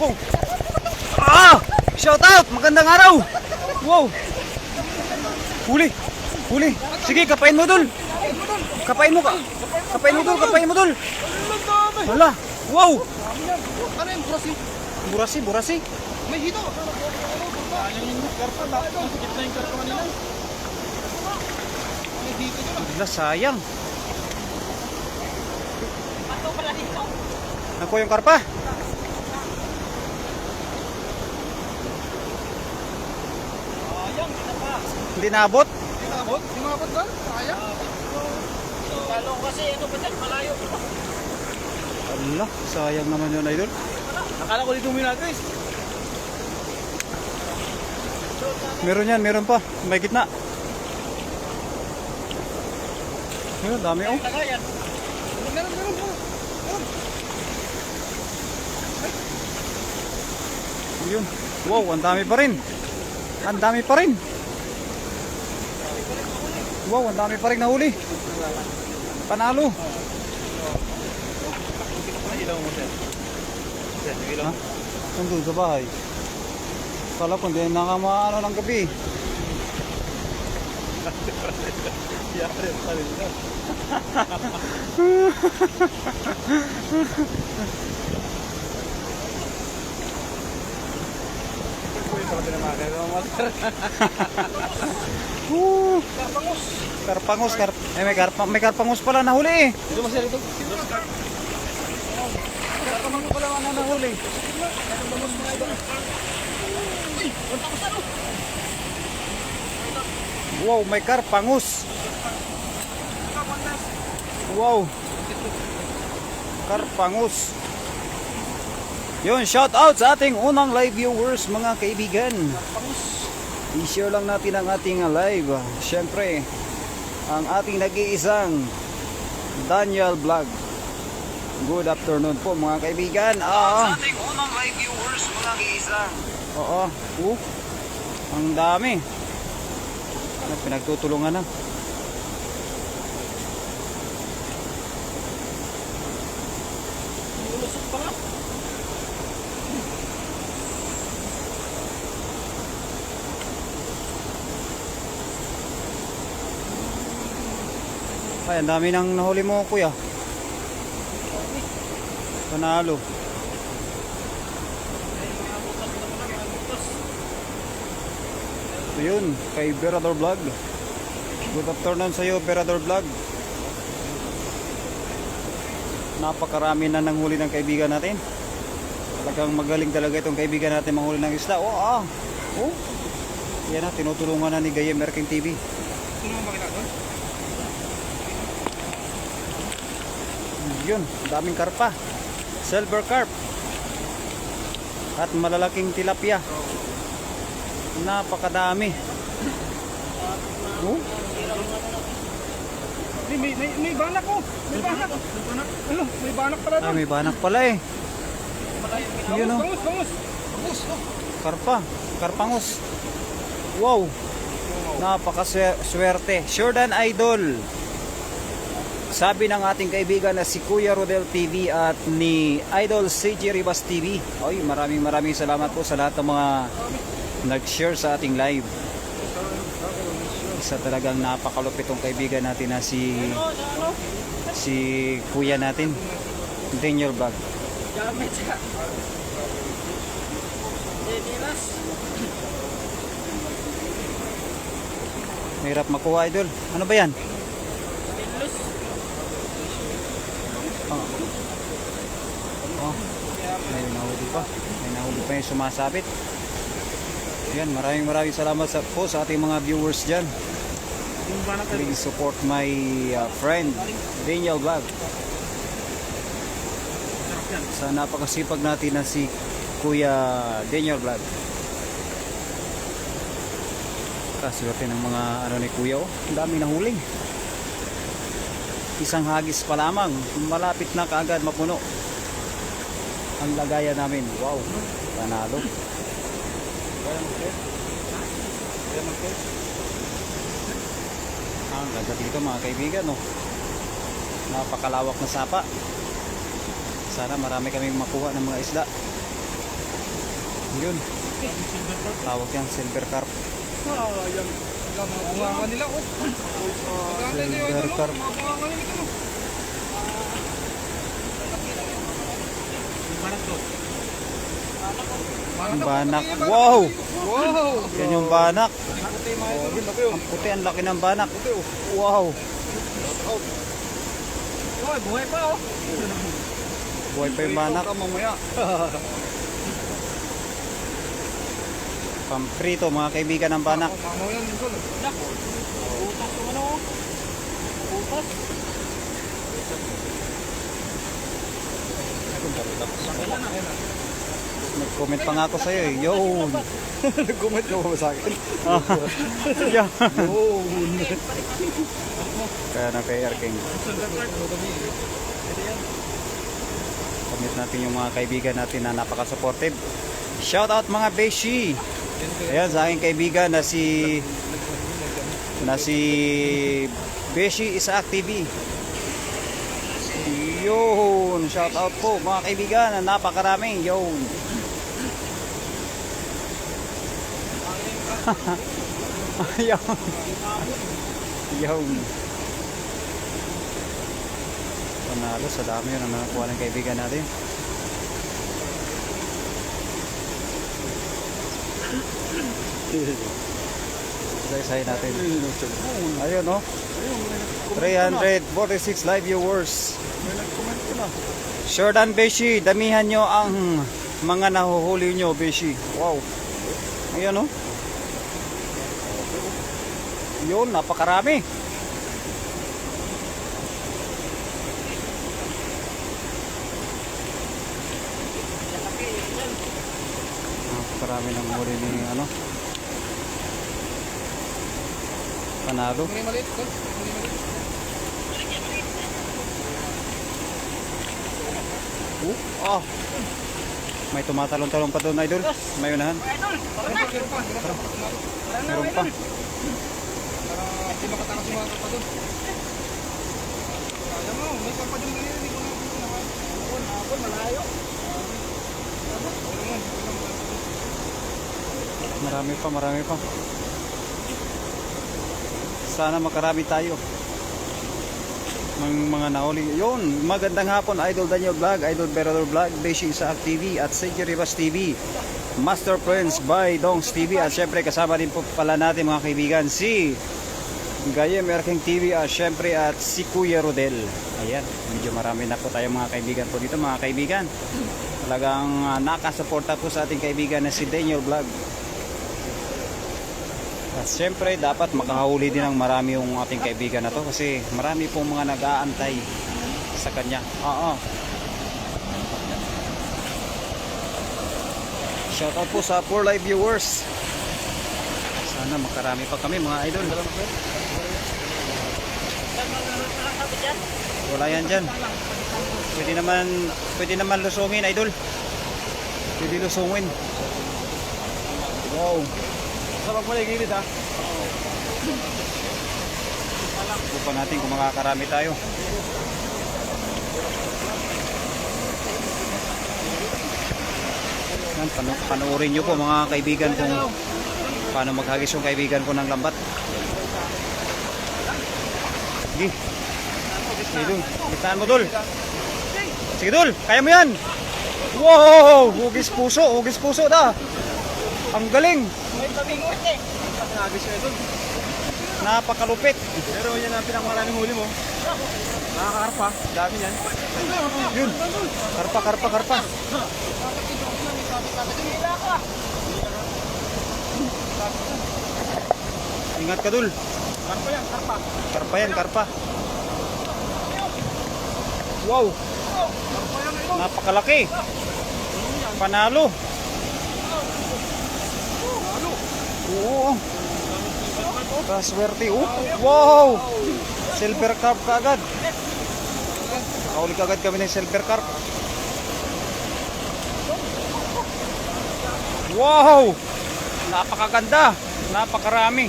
Wow. Shout out! Magandang araw! Wow! Huli! Huli! Sige, kapain mo dul! Kapain mo ka! Kapain mo dul! Kapain mo dul! Hala! Wow! Ano yung burasi? Burasi, burasi! May hito! Yung karpa, nakikita yung karpa kanila. May hito doon. Hala, sayang! Nakuha yung karpa! Hindi naabot? Hindi naabot? Hindi maabot ba? Kaya? Kalong kasi ito pa dyan, malayo. Hala, sayang naman yun, idol. Akala ko dito minagris. Meron yan, meron pa. May gitna. Ayun, dami oh. Lagayan. Meron po. Yun. Wow, ang dami pa rin. Ang dami pa rin. Wow, ang dami pa rin nahuli. Panalo. Ilaw mo sir. Sir, ilaw. Ha? Nandun sa bahay. Kala ko hindi nakamaano ng gabi. Yari, pala nila. Karpangus. Karpangus. May karpangus pala nahuli eh. Ito mo sir, ito. Karpangus pala nahuli. Wow, may karpangus. Wow. Karpangus. Yun, shout out sa ating unang live viewers mga kaibigan. I-share lang natin ang ating live. Siyempre, ang ating nag-iisang Daniel Vlog. Good afternoon po mga kaibigan. Sa ating unang live viewers mga kaibigan. Oo. Ang dami. Pinagtutulungan na. Ay, ang dami nang nahuli mo kuya. Panalo. So yun, kay Berador Vlog. Good afternoon sa iyo, Berador Vlog. Napakarami na nanghuli ng kaibigan natin. Talagang magaling talaga itong kaibigan natin manghuli ng isda. Yan na, tinutulungan na ni Gayem Merking TV. Tulungan ba kita doon? Yun, daming karpa. Silver carp. At malalaking tilapia. Napakadami. May banak ko. May banak. Ano? May banak pala doon. May banak pala eh. Yun oh. Bangus. Karpa. Karpangus. Wow. Napakaswerte. Sure than idol. Sabi ng ating kaibigan na si Kuya Rodel TV at ni Idol CJ Ribas TV. Ay, maraming salamat po sa lahat ng mga nag-share sa ating live. Isa talagang napakalupit tong kaibigan natin na si Kuya natin, Daniel Vlog. Mahirap makuha, idol. Ano ba yan? May nahuli pa. May nahuli pa yung sumasabit. Yan, maraming salamat po sa ating mga viewers dyan. Please support my friend Daniel Vlog. Sa napakasipag natin na si Kuya Daniel Vlog. Kaswerte ng mga ni Kuya. Ang dami nahuli. Isang hagis pa lamang. Malapit na kaagad mapuno ang lagayan namin. Wow, panalo. Ang ganda dito mga kaibigan, no? Napakalawak na sapa. Sana marami kaming makuha ng mga isda. Yun. Tawag yan, silver carp. Yan. Mga bunga nila, oh. Silver carp. Mga bunga nila, oh. Banak. Wow! Wow! Yan yung banak. Laki, oh. Ang puti, ang laki ng banak. Wow! Uy, buhay pa, oh. Buhay pa yung banak. Mamaya. Pamprito mga kaibigan ng banak. Mamaya din ko. Utas yung ano. Utas. Nag-comment pa nga ako sa'yo eh. Yo! Nag-comment ka ba sa akin? Yo! Yun. Kaya na kay Air King. Comment natin yung mga kaibigan natin na napaka-supportive. Shout out mga Beshi! Ayan sa aking kaibigan na si Beshi Isaac TV. Yun! Shout out po mga kaibigan na napakaraming. Yun! Yun! Yun! Panalo sa dami yun ang nakakuha ng kaibigan natin. Isa-isahin natin. Ayun no? 346 live viewers. Jordan Beshi, damihan nyo ang mga nahuhuli nyo, Beshi. Wow. Ayun no? Yun, napakarami. Napakarami ng huli ni ano. Panalo. Maliit, ko. Oh. May tumatalon-talon pa doon, idol. May unahan. Meron pa. Hindi makatakas yung mga pa doon. Alam mo, may pa din ganyan. Hindi ko na ako, malayo. Marami pa. Sana makarami tayo. Mga nahuli. Yun, magandang hapon, Idol Daniel Vlog, Idol Berador Vlog, Beshi Isaac TV at Century Rivas TV, Master Friends by Dongs TV at syempre kasama din po pala natin mga kaibigan si Gayem Erking TV at syempre at si Kuya Rodel. Ayan, medyo marami na po tayo mga kaibigan po dito mga kaibigan. Talagang nakasuporta po sa ating kaibigan na si Daniel Vlog. At syempre dapat makahuli din ng marami yung ating kaibigan na to kasi marami pong mga nag-aantay sa kanya. Oo. Shout out po sa 4 live viewers. Sana makarami pa kami mga idol. Wala yan dyan. Pwede naman lusungin idol. Pwede lusungin. Wow. Sabag mo na gilid, ha? Subukan natin kung makakarami tayo. Yan, panoorin nyo po mga kaibigan kung paano maghagis yung kaibigan ko ng lambat. Sige. Sige Dul, litaan mo Dul. Sige Dul, kaya mo yan. Wow, hugis puso da. Ang galing. May tabingot eh. Nagis siya doon. Napakalupit. Pero yan ang pinakamaraming huli mo. Nakakarpa. Dami yan. Yun. Karpa. Ingat ka Dul. Karpa yan, karpa. Karpa. Wow. Napakalaki. Panalo. Oo. Kaswerte. Wow. Silver carp kaagad. Nakahuli kaagad kami ng silver carp. Wow. Napakaganda. Napakarami.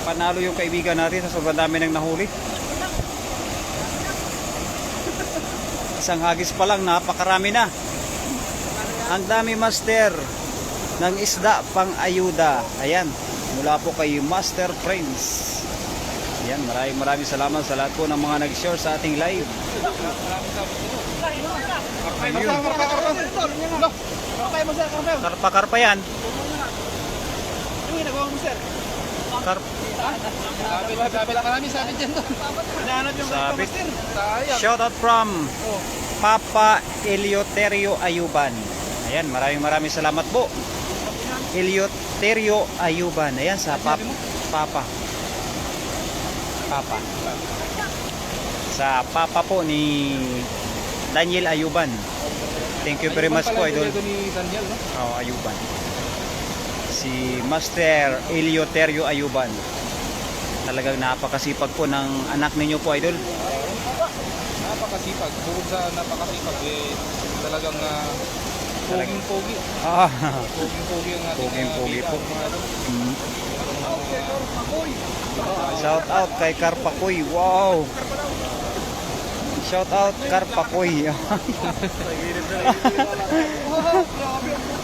Panalo yung kaibigan natin sa sobrang dami ng nahuli. Isang hagis pa lang, napakarami na. Ang dami master ng isda pang ayuda. Ayan, mula po kay Master Prince. Ayan, maraming salamat sa lahat po ng mga nag-share sa ating live. Ayun. Karpa yan. Sabit. Shoutout from Papa Eleuterio Ayuban. Ayan, maraming salamat po. Eleuterio Ayuban. Ayan, sa Papa. Sa Papa po ni Daniel Ayuban. Thank you very much po, idol. Oh, Ayuban. Si Master Eleuterio Ayuban. Talagang napakasipag po ng anak ninyo po, idol. Napakasipag. Bukod sa napakasipag, talagang poging-pogi. Poging-pogi ang ating Poging-pogi po. mga idol. Shout out kay Karpakoy. Wow. Shout out Karpakoy.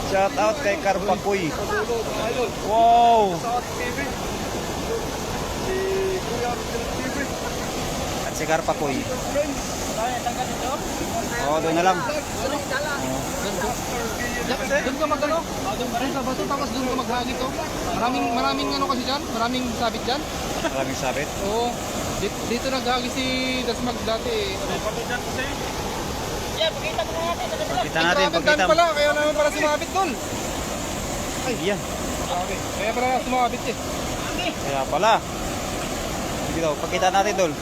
Shout out kay Karpakoy. Wow. At si Karpakoy. Oh, doon na lang. Doon ka mag-ano? Doon ka bato, tapos doon ka maghagit to. Maraming ano kasi dyan? Maraming sabit dyan? Maraming sabit. Oo. Dito naghagis si Dasmag dati. Yeah, pakita mo na natin. Pakita natin, Grabe, pakita dami pala, kaya naman para sumabit doon. Ayan. Grabe. Kaya pala sumabit eh. Kaya pala. Sige daw, pakita natin dol.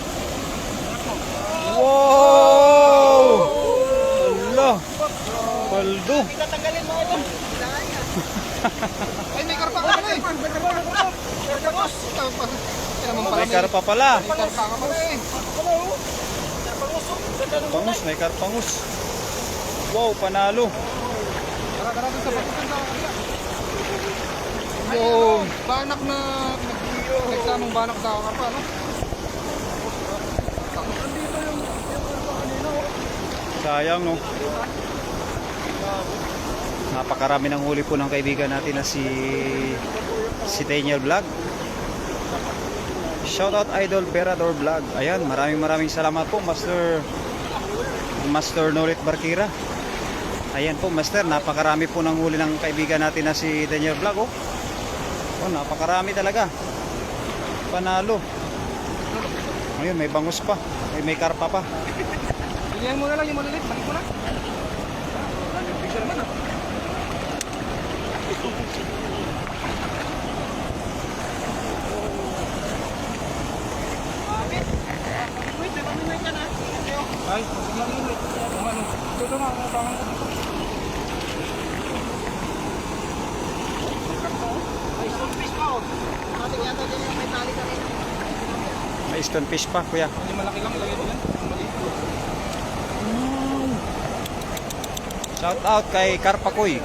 Wow! Ala! Paldo! Tatanggalin mo ito. Ay, may karpa ka pala eh. May karpa pala. May karpa ka pala eh. Pangus, may karpangus. Wow, panalo. Tara doon sa batutan sa kanila. Wow! Banak na nagsamang banak sa karpa, no? Sayang, no? Napakarami ng huli po ng kaibigan natin na si Daniel Vlog. Shoutout Idol Berador Vlog. Ayan, maraming salamat po Master Norit Barkira. Ayan po, Master, napakarami po ng huli ng kaibigan natin na si Daniel Vlog. Oh, napakarami talaga. Panalo. Ayun, may bangus pa. May karpa pa. Pilihan mo na lang yung malilit. Balik mo na. Picture naman ah. Ay, sige. Kung ano. Ito na, natangan ko. Ay, stonefish pa oh. Natin yata din yung may tali ka rin. May stonefish pa, kuya. Hindi malaki lang, lagay mo yan. Maliit. Shout out kay Karpakoy.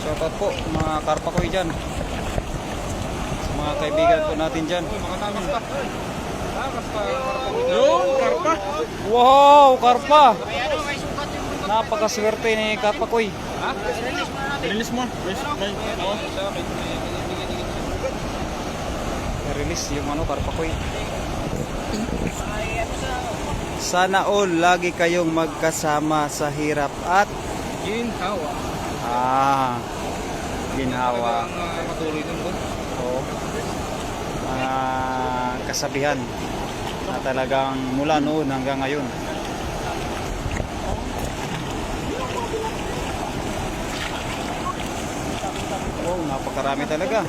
Shout out po mga Karpakoy dyan. Sa mga kaibigan po natin dyan. Uy, makatakas pa. Takas pa. Yung, karpa. Wow, Karpa! May ano, may sukat yung mga. Napakaswerte ni Karpakoy. Ha? Release mo na natin. Release mo. Release yung Karpakoy. Ay, ano sa... Sana all lagi kayong magkasama sa hirap at Ginhawa. ginhawa. Talagang patuloy dun po. O mga kasabihan na talagang mula noon hanggang ngayon. Wow, napakarami talaga.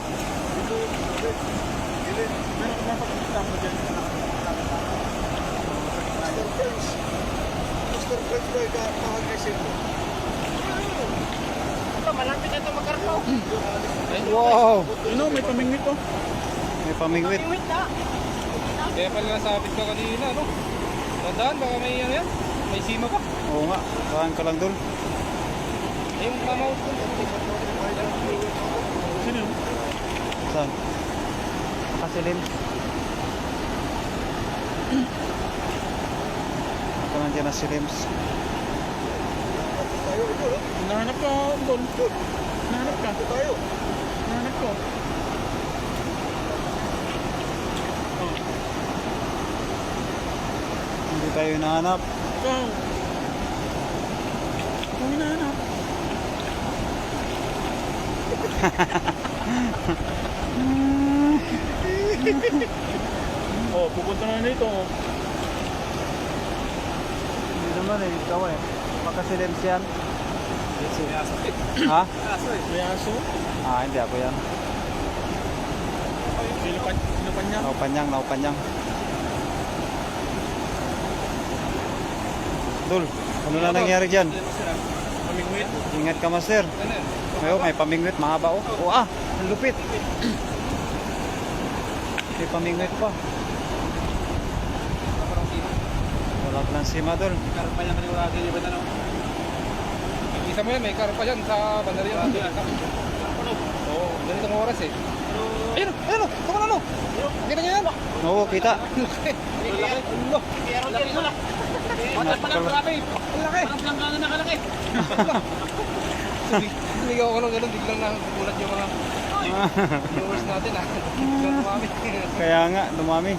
Ito, malapit na ito magkarpo. Wow, May pamingwit to. may pamingwit. Wait na. Kaya pala nasabit ka kanina, no? Tandaan, baka may ano yan? May sima pa. Oo nga, saan ka lang dun? Yung mamaut ko. Sino yun? Saan? Nakasilin. Ito nandiyan na si Lims. Nahanap ka, Don. Nahanap ka. Tayo. Nahanap ko. Hindi tayo hinahanap. Ikaw. Ikaw hinahanap. Oh, pupunta na dito. Hindi naman eh, ikaw eh. Baka si Lems yan. Ha? May aso. Ah, hindi ako yan. Sinupan niya. Naupanyang, naupanyang. Dul, ano na nangyari dyan? Pamingwit. Ingat ka, master. Ngayon, may pamingwit, mahaba oh. Oh ah, ang lupit. May pamingwit pa. Wala pa lang sima, Dul. Karpa niya maniwala din ba tanong? Isa mo yan, may karpa yan sa bandar yan. Oo, ganitong oras eh. Ayun, ayun, tama na no. Kita niyo yan. Oo, kita. Pero din mo lang. Water pa lang grabe. Laki. Parang planggana na kalaki. Sumigaw ko lang ganun, biglang nakulat yung mga viewers natin ah. Biglang dumami. Kaya nga, dumami.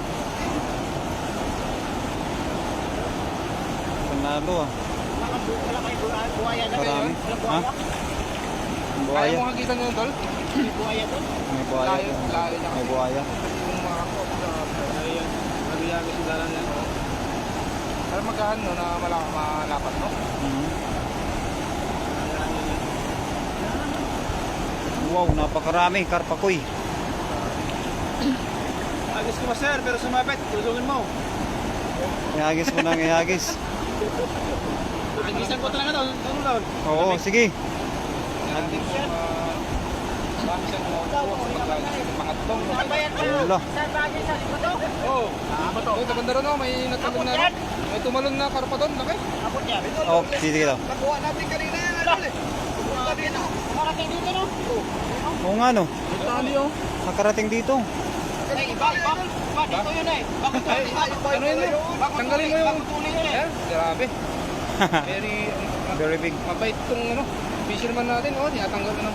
Panalo ah. Wala kayo buhaya na kayo. Marami. Walang Ha? buhaya. Kaya Buhaya. mo makikita nyo tol? May buhaya doon. May buhaya. Layo, layo niya. May buhaya. Yung mga ko. Ayan, nagayami sila lang yan. Pero magkaan no, na malapat no? Mhm. Wow, napakarami. Karpakoy. Agis ko sir, pero sumabit. Tulungin mo. Ihagis mo nang ihagis. Agisan ko talaga doon. Ano lang? Oo, sige. Hindi ko marami siyang mga tong. Bayad ko. Wala. Sa bagay sa likod to. Oo. Oh, maganda rin no, may nagtalon na. May tumalon na karpa doon, laki. Abot yan. Oh, sige daw. Nakuha natin kanina yan, ano eh. Marating dito no? Oo nga no. Tali oh. Nakarating dito. Ay, iba. Dito yun eh. Bakit to? Ano yun no? Tanggalin mo yung... Tuloy yun eh. Eh, grabe. Very... Very big. Mabait tong ano, fisherman natin, oh, tinatanggal ano.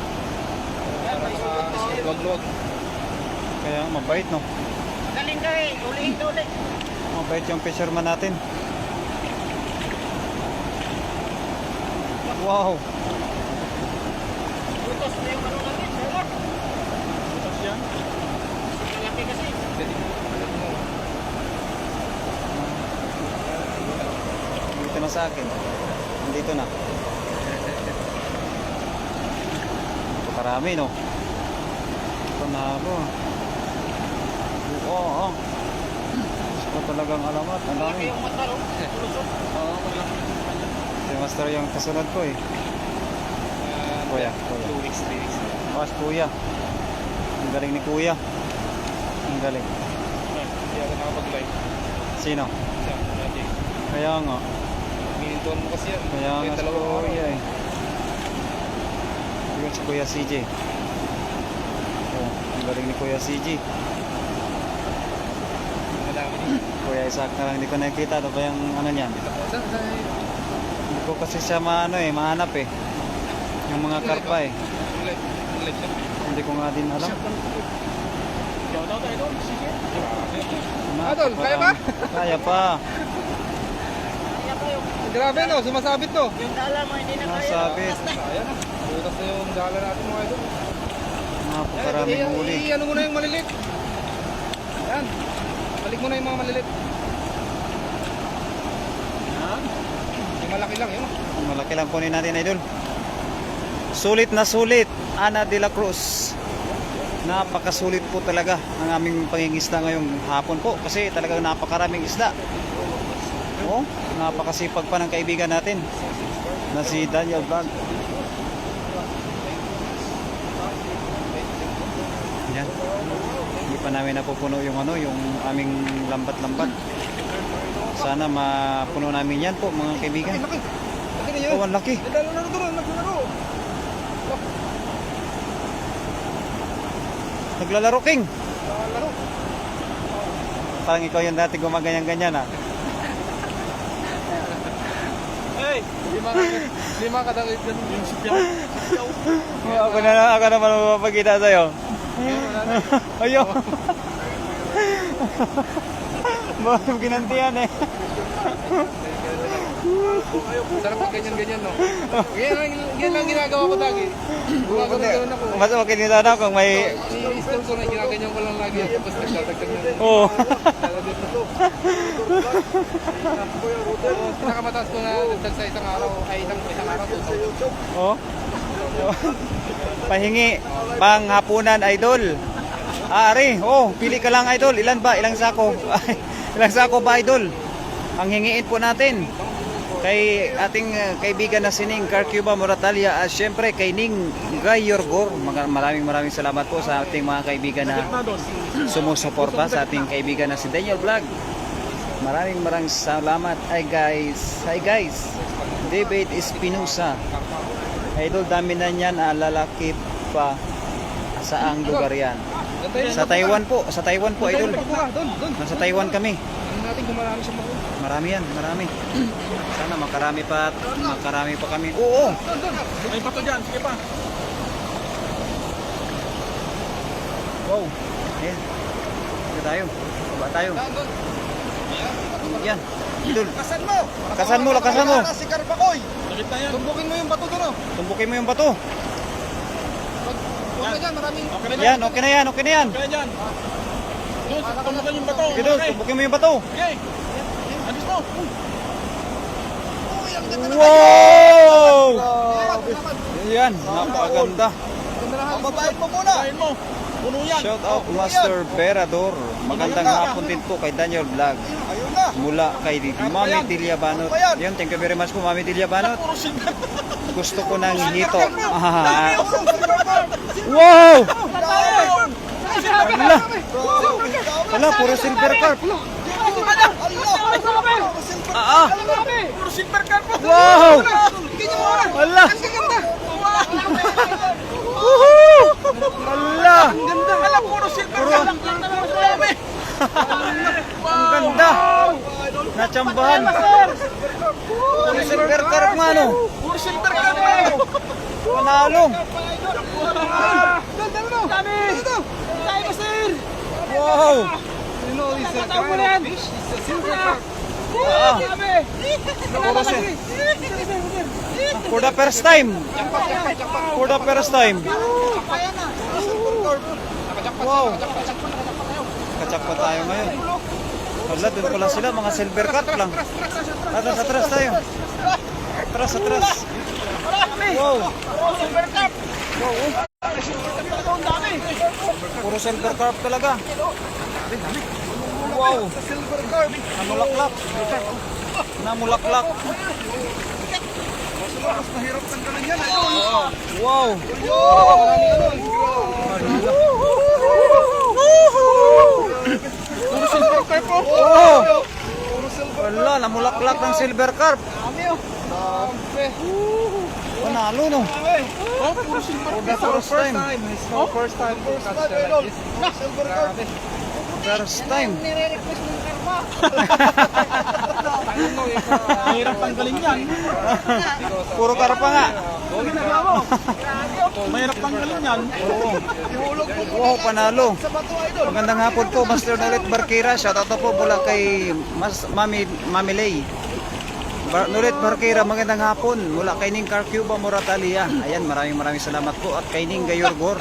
Luwag-luwag. Kaya mabait no. Galing ka eh. Ulihin to ulit. Mabait yung fisherman natin. Wow. Butos na yung ano natin. Wala. Tapos yan. Malaki kasi. Dito na sa akin. Nandito na. Napakarami no. Panalo. Oo. Gusto talagang alamat. Ang Malaki dami. yung mata no? Lusot. Oo, malaki. Si Master yung kasunod ko eh. Kuya. 2 weeks, 3 weeks. Mas kuya. Ang galing ni kuya. Ang galing. Hindi ako nakapag-live. Sino? Siya, dati. Kaya nga. Minintuan mo kasi yan. Kaya nga si dalawang araw. kuya eh. Yun si kuya CJ. Oh, ang galing ni kuya CJ. Madami din. Kuya Isaac na lang hindi ko nakikita. Ano ba yung ano niyan? Saan? Hindi ko kasi siya mahanap eh. Yung mga karpa eh. Live siya. Hindi ko nga din alam. Shoutout tayo doon. Sige. Ano, Adol, kaya ba? Kaya pa. Kaya pa yung Grabe no, sumasabit to. yung dala mo hindi na kaya. Nasabit. Ayan na. Butas na yung dala natin mga idol. Napakaraming huli. Ano mo na yung malilit. Yan. Balik mo na yung mga malilit. Yan. Yung malaki lang yun. Malaki lang kunin natin idol. Sulit na sulit. Ana de la Cruz. Napakasulit po talaga ang aming pangingisda ngayong hapon po. Kasi talagang napakaraming isda. Oh, napakasipag pa ng kaibigan natin na si Daniel Vlog. Yan. Hindi pa namin napupuno yung ano, yung aming lambat-lambat. Sana mapuno namin yan po mga kaibigan. Laki. Laki na yun. Oh, ang laki. Lalo doon. Naglaro. Naglalaro king. Laro. Parang ikaw yung dati gumaganyan-ganyan ah. Lima kadakit yung sipyaw. Ako naman mapapagkita sa'yo. Ayaw. Bakit ginantihan eh. Sarap pag ganyan-ganyan, no? Yan lang ginagawa ko lagi. Gumagano'n ako. Mas okay nila na kung may... I-install ko na, ginaganyan ko lang lagi. Tapos nagtatagtag na. Oo. Pinakamataas ko na nagtag sa isang araw, ay isang araw, 2,000. Oh. Pahingi pang hapunan, idol. Ari, pili ka lang, idol. Ilan ba? Ilang sako? Ilang sako ba, idol? Ang hingiin po natin kay ating kaibigan na sining Carcuba Moratalia at syempre kay Ning Gayorgor. Maraming salamat po sa ating mga kaibigan na sumusuporta sa ating kaibigan na si Daniel Vlog. Maraming salamat. Hi guys. David Espinosa. Idol, dami na niyan, lalaki pa. Saang lugar yan? Sa Taiwan po, idol. Nasa Taiwan kami. Natin kung marami siya makuha. Marami yan, marami. Sana makarami pa kami. Oo. May pato dyan, sige pa. Wow. Ayan. Dito tayo. Baba tayo. Yan. Idol. Lakasan mo. Si Carpacoy. Sakit na yan. Tumbukin mo yung bato doon, oh. Tumbukin mo yung bato. Huwag na dyan, maraming... Yan, okay na yan. Kaya dyan. Doon, tumbukan yung bato. Idol, tumbukin mo yung bato. Okay. Alis mo. Uy, ang ganda na Wow! kayo. Yan, napakaganda. Babayin mo muna. Kain mo. Puno yan. Shout out Master Berador. Magandang hapon din po kay Daniel Vlog. Ayun na. Mula kay Mami Delia Banot. Yun, thank you very much po Mami Delia Banot. Puro silver. Gusto ko ng hito. Wow! Wala, puro silver carp. Puro silver carp. Wow! Wala! Woohoo! Wala! Wala, puro silver carp. Ang ganda! Natsambahan! Puro silver carp nga no? Puro silver carp. Panalo! Wow! You know, it's a kind of fish. It's a silver carp. For the first time! For the first time! Wow! Kachak pa tayo ngayon. Wala, doon pala sila, mga silver carp lang. Atras tayo. Atras. Wow! Puro silver carp talaga. Wow! Namulaklak. Mas mahirap tanggalin yan. Wow! Puro silver carp. Oh! Wala, namulaklak ng silver carp. Panalo no. Oh, puro silver For the carp. first time. It's my first time to catch like this. Silver carp. First time. Nire-request ng karma. Mahirap tanggalin yan. Puro karpa nga. Mahirap tanggalin yan. Wow, panalo. Sa bato, idol. Magandang hapon po, Master Nolet Barkira. Shoutout po mula kay Mami Lay. Nolet Barkira, magandang hapon. Mula kay Ning Carcuba Moratalia. Ayan, maraming salamat po. At kay Ning Gayorgor.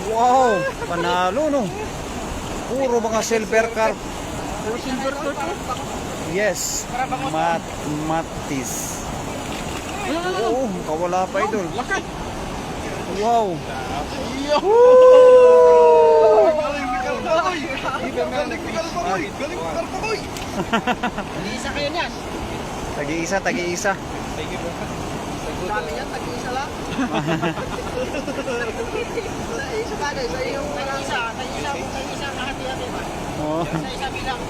Wow, panalo no. Puro mga silver carp. Puro silver carp. Yes, Matis. Oo, kawala pa idol. Laki. Wow. Galing ni Carpacoy. Isa kayo niyan. Tagi-isa. Dami yan, tag-isa lang. Isa bagay, sa iyong tag-isa hati-hati ba? Oh, Sa isa bilang.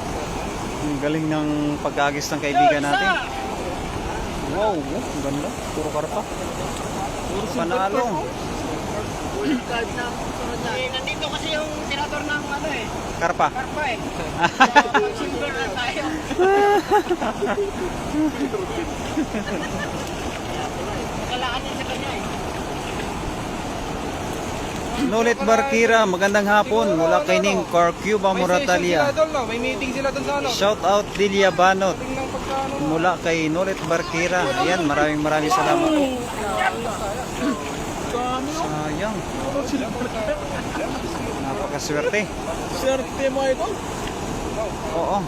ang galing ng pag-agis ng kaibigan natin. Wow, ang ganda. Puro karpa. Panalo. card na sunod na. Nandito kasi yung senador ng ano eh. Karpa. Karpa eh. Pag silver na tayo. Nakalaan din sa kanya eh. Nolet Barkira, magandang hapon mula kay Ning Carcuba May session Moratalia. sila doon, no? May meeting sila doon sa ano. Shout out Lilia Banot Tingnan pagka ano. mula kay Nolet Barkira. Ayan, maraming salamat po. Sayang. Napakaswerte. Swerte mo ito. Oo.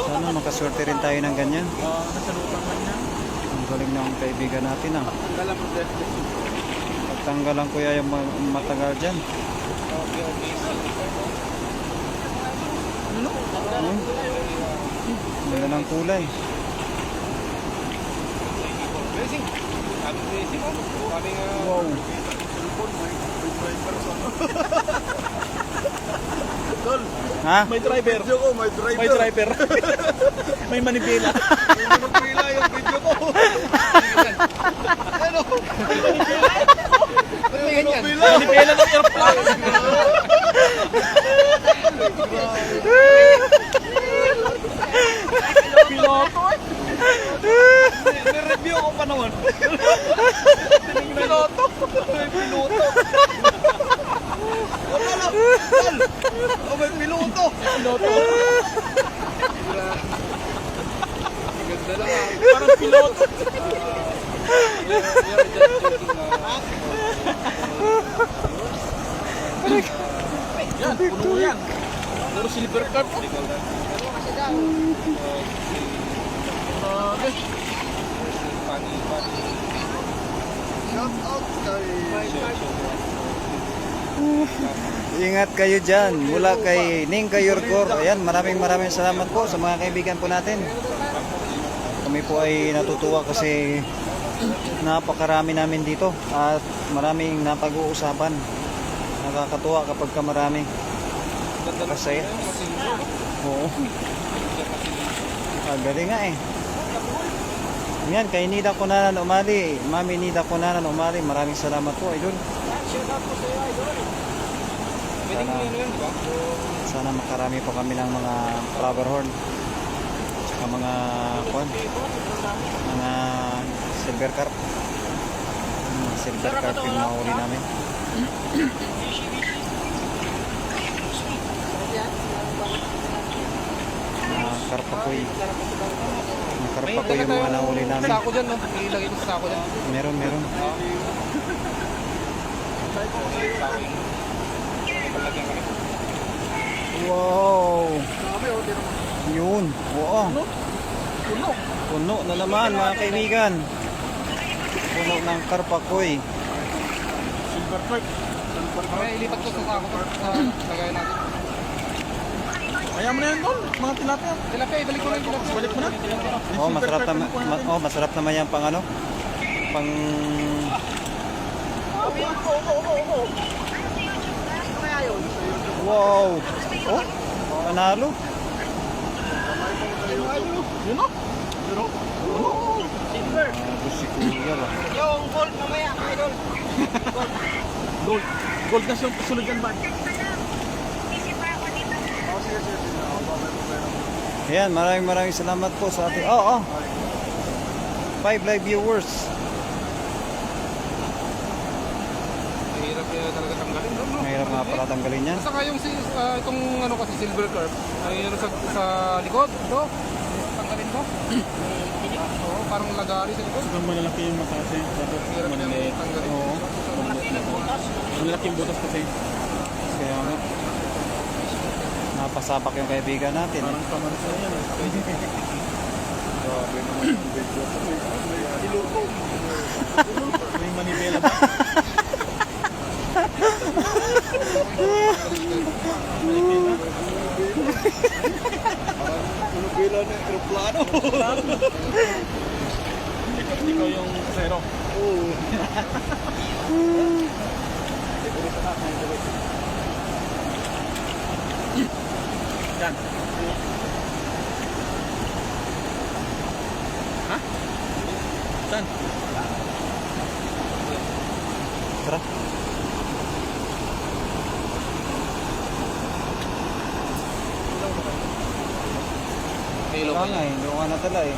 Sana makaswerte rin tayo ng ganyan. Nasalutan man niya. Ang galing ng kaibigan natin ah. Tanggalan mo reflex. Tanggalan ko yung matagal dyan. Ganda ng kulay. Blessing. Sabi blessing oh. Sabi nga. Wow. Tol, Ha? may driver. Video ko, may driver. May driver. May manibela. May manibela yung video ko. Ano? Ba't may ganyan? Manibela ng airplane. Piloto eh. May review ko pa naman. Piloto. May piloto. Wala. Oh, may piloto. Piloto. Ganda lang ah. Parang piloto. Yan, puno yan. Puro silver card. Shout out kay Ingat kayo dyan. Mula kay Ning Kayorkor. Ayan, maraming salamat po sa mga kaibigan po natin. Kami po ay natutuwa kasi napakarami namin dito at maraming napag-uusapan. Nakakatuwa kapag ka marami. Kasi oo. Galing nga eh. Yan, kay Nida Kunanan Umali, Mami Nida Kunanan Umali, maraming salamat po, idol. Pwedeng ano yan, di ba? Sana makarami po kami ng mga flower horn. Saka mga mga silver carp. Silver carp yung nahuli namin. Karpakoy. Karpakoy yung mga nahuli namin. Sako dyan, no? Ilagay ko sa sako dyan. Meron. Wow! Yun. Oo. Puno na naman mga kaibigan. Puno ng karpakoy. silver card. Mamaya ilipat ko sa sako ko sa lagay natin. Ayaw mo na yan doon, mga tilapia. Tilapia, ibalik ko na yung tilapia. Balik mo na. Oh, masarap naman yan pang ano? Pang wow. Oh, panalo. Yun o. Silver. Si Kuya ba? Yung gold mamaya, idol. Gold. Gold na sunod yan ba? Ayan, maraming salamat po sa ating 5 live viewers. Mahirap yan talaga tanggalin, no? Mahirap nga pala tanggalin yan. Saka yung itong ano kasi silver carp, ay ano sa likod, ito. Tanggalin ko. Oo, parang lagari sa likod. Ang malalaki yung mata kasi. Dapat Hirap yan maliliit. tanggalin. Oo. Malaki yung butas kasi. Kaya ano, napasabak yung kaibigan natin. Parang kamansa yan. Grabe naman yung video. May manibela ba? Manibela na aeroplano. Ikaw yung zero. Oo. Yan. Ha? Saan? Tara. May ilaw Wala pa nga yan. eh, hindi ko nga natala eh.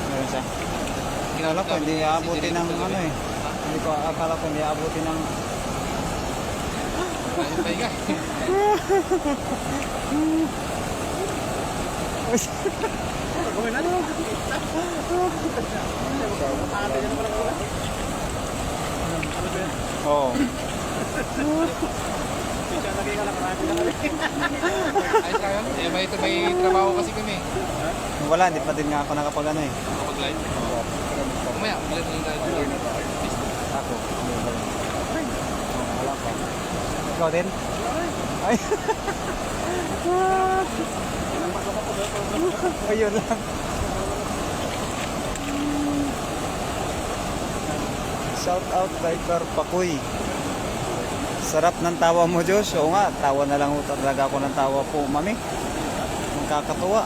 Meron siya. Akala ko hindi aabutin ng ano eh. Hindi ko akala ko hindi aabutin ng... Ayun, pahinga. Gawin na. Oo. Ayos lang yun. Eh, may trabaho kasi kami. Wala, hindi pa din nga ako nakapag ano eh. Kapag-live. Mamaya, ulit lang tayo. Ako. Wala pa. Ikaw din? Ay. Ayun lang. Shout out kay Karpakoy. Sarap ng tawa mo, Josh. Oo nga, tawa na lang talaga ako ng tawa po, mami. Magkakatuwa.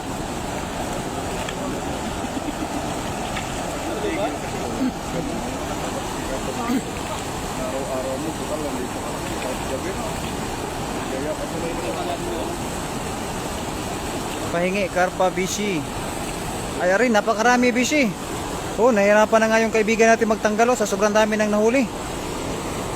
Araw-araw mo, bukan lang dito. Kahit gabi. Kaya kasi na ito. Pahingi, Karpa, Bishi. Ay, rin, napakarami, Bishi. Oo, nahirapan na nga yung kaibigan natin magtanggalo sa sobrang dami ng nahuli.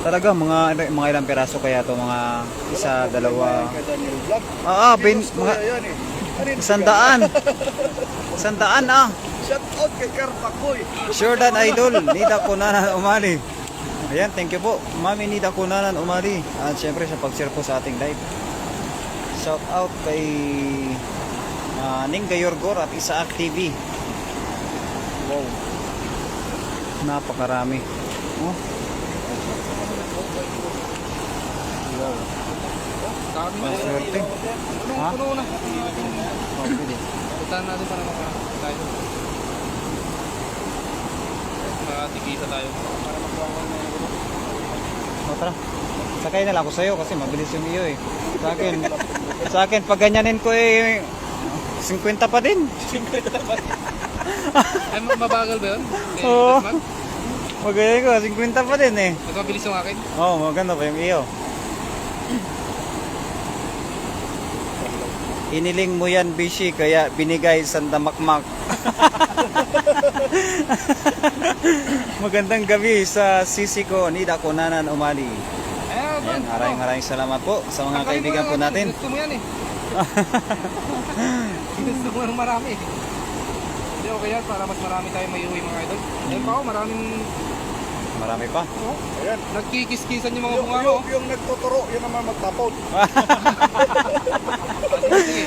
Talaga, mga ilang peraso kaya to, mga isa, dalawa. Kay Daniel Vlog. Mga Yan eh. Ano yun? 100. 100 ah. Shout out kay Karpakoy. Sure dan idol, Nida Kunanan Umali. Ayan, thank you po. Mami Nida Kunanan Umali. At syempre sa pag-share po sa ating live. Shout out kay Ning Gayorgor at Isaak TV. Wow. Napakarami. Oh. Wow. Dami na. Maswerte. Ha? Puno na. Oh, pwede. Puntahan natin para tayo. Matikita tayo. Para magkawan na yung O, tara. Sakay na lang ako sa'yo kasi mabilis yung iyo eh. Sa akin, pag ganyanin ko eh, 50 pa din. Ay, mabagal ba yun? Oo. Magaling ko, 50 pa din eh. Mas mabilis yung akin? Oo, maganda pa yung iyo. Iniling mo yan, Bishi, kaya binigay sa damakmak. Magandang gabi sa sisi ko, Nida Kunanan Umali. Ayan, maraming salamat po sa mga kaibigan po natin. Gusto mo yan eh. Gusto mo ng marami eh. Hindi, okay yan para mas marami tayo may uwi mga idol. Ayun pa ako, maraming Marami pa. Ayan. nagkikis-kisan yung mga bunga mo. Yung nagtuturo, yun naman magtapon. Sige.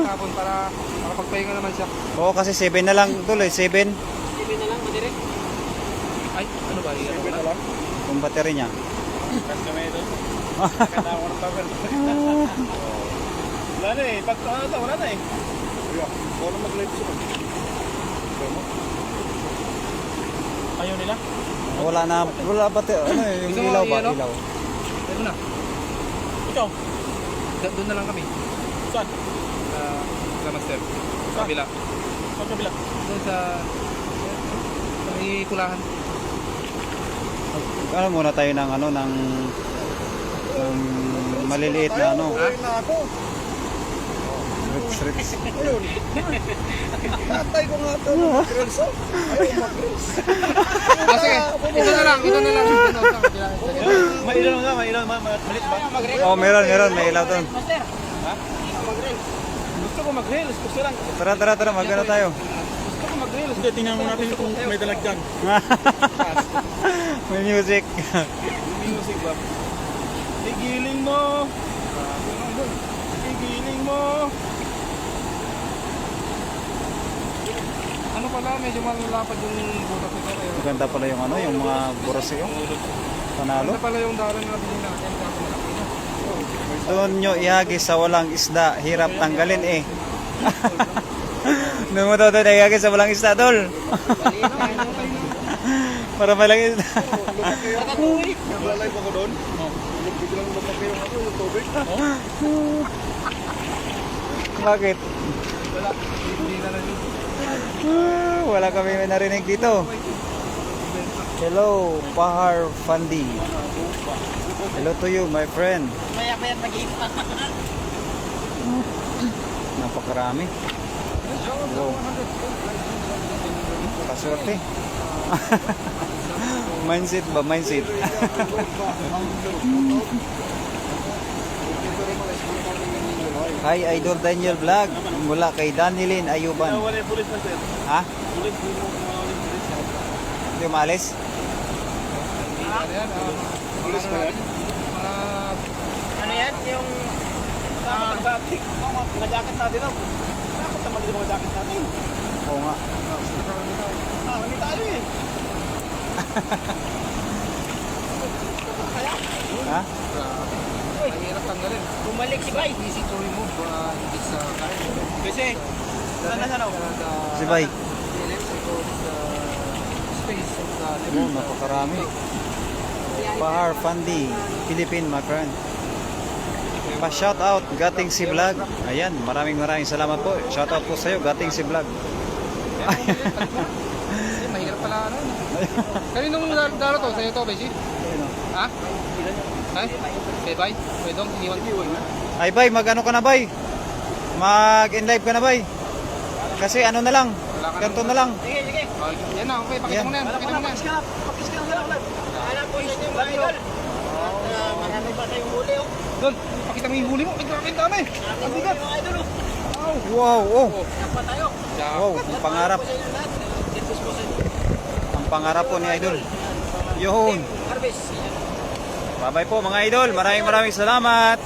Tapon para makapagpahinga naman siya. Oo, kasi 7 na lang tuloy, 7 Sabi na lang, madirek. Ay, ano ba? Sabi na lang. yung battery niya. Kasi may ito. Katawa ng tawag. Wala na eh. Pag ano ito, wala na eh. Yeah. Ako na mag-live siya. Ayaw nila? Wala battery, ano yung Gusto mo ilaw ba? i-ano? Ilaw. Ayun na. Ikaw? Doon na lang kami. Saan? Sa master. Sa kabila. Saan kabila? Doon sa may kulahan. Ano muna tayo ng ano ng maliliit na ano. Uwi na ako. Rich. Ayun. Tatay ko nga ito. Mag-grills oh. Ayaw mag-grills. Sige. Ito na lang. Ito na lang. Ito sa kabila. May ilaw nga. May ilaw. Malit ba? Oh, meron may ilaw doon. Gusto ko mag-grills. Gusto lang. Tara, magano tayo. Gusto ko mag-grills. Hindi, tingnan mo natin kung may dalagdan. May music. Music ba? Igiling mo. Igiling mo. Ano pala? Medyo malapad yung butas nito. Maganda pala yung ano, yung mga buras yung panalo. Ano pala yung dalan na bilhin natin? Kaso malaki na. Doon nyo ihagis sa walang isda, hirap tanggalin eh. Doon mo daw ihagis sa walang isda, tol. Para malang isda. Naglalay ako doon. Biglang lumaki yung ako, yung tubig. Bakit? Wala. Hindi na lang yun. Wala kami narinig dito. Hello, Pahar Fandi. Hello to you, my friend. Maya-maya nag-iipa. Napakarami. Wow. Paswerte. Mindset ba? Mindset. Hi, Idol Daniel Vlog. Mula kay Danilin Ayuban. Wala yung pulis na sir. Ha? Pulis, hindi mo pulis. Hindi umalis? Ano yan? Pulis ba yan? Ano yan? Yung... Nakatik. Mga jacket natin ako. Bakit naman din mga jacket natin? Oo nga. Kami tayo eh. Ha? Ang hirap tanggalin. Bumalik si Bay. Easy to remove. Hindi sa kain. Kasi, saan na ano? Si Bay. Space of the Oh, napakarami. Pahar Fandi, Philippine, my friend. Pa-shout out, Gating si Vlog. Ayan, maraming salamat po. Shout out po sa iyo, Gating si Vlog. Mahirap pala ano. Kaninong dalo to? Sa'yo to, Beshi? Ha? Ay? Kay Bay? Kay Dong? Iniwan? Ay, Bay, mag-ano ka na, Bay? Mag-in-live ka na, Bay? Kasi ano na lang, ganito na lang. Sige, sige. Oh, yan na, okay. Pakita mo na yan. Pakita mo na yan. Pakis ka na lang. Alam po sa inyo mga idol. Marami pa tayong huli oh. Doon, pakita mo yung huli mo. Ay, grabe ang dami. Ang bigat. Mga idol oh. Wow, oh. Napa tayo. Wow, ang pangarap. Po sa inyo lahat. Kitos po sa inyo. Ang pangarap po ni Idol. Yun. Harvest. Bye-bye po mga Idol. Maraming salamat.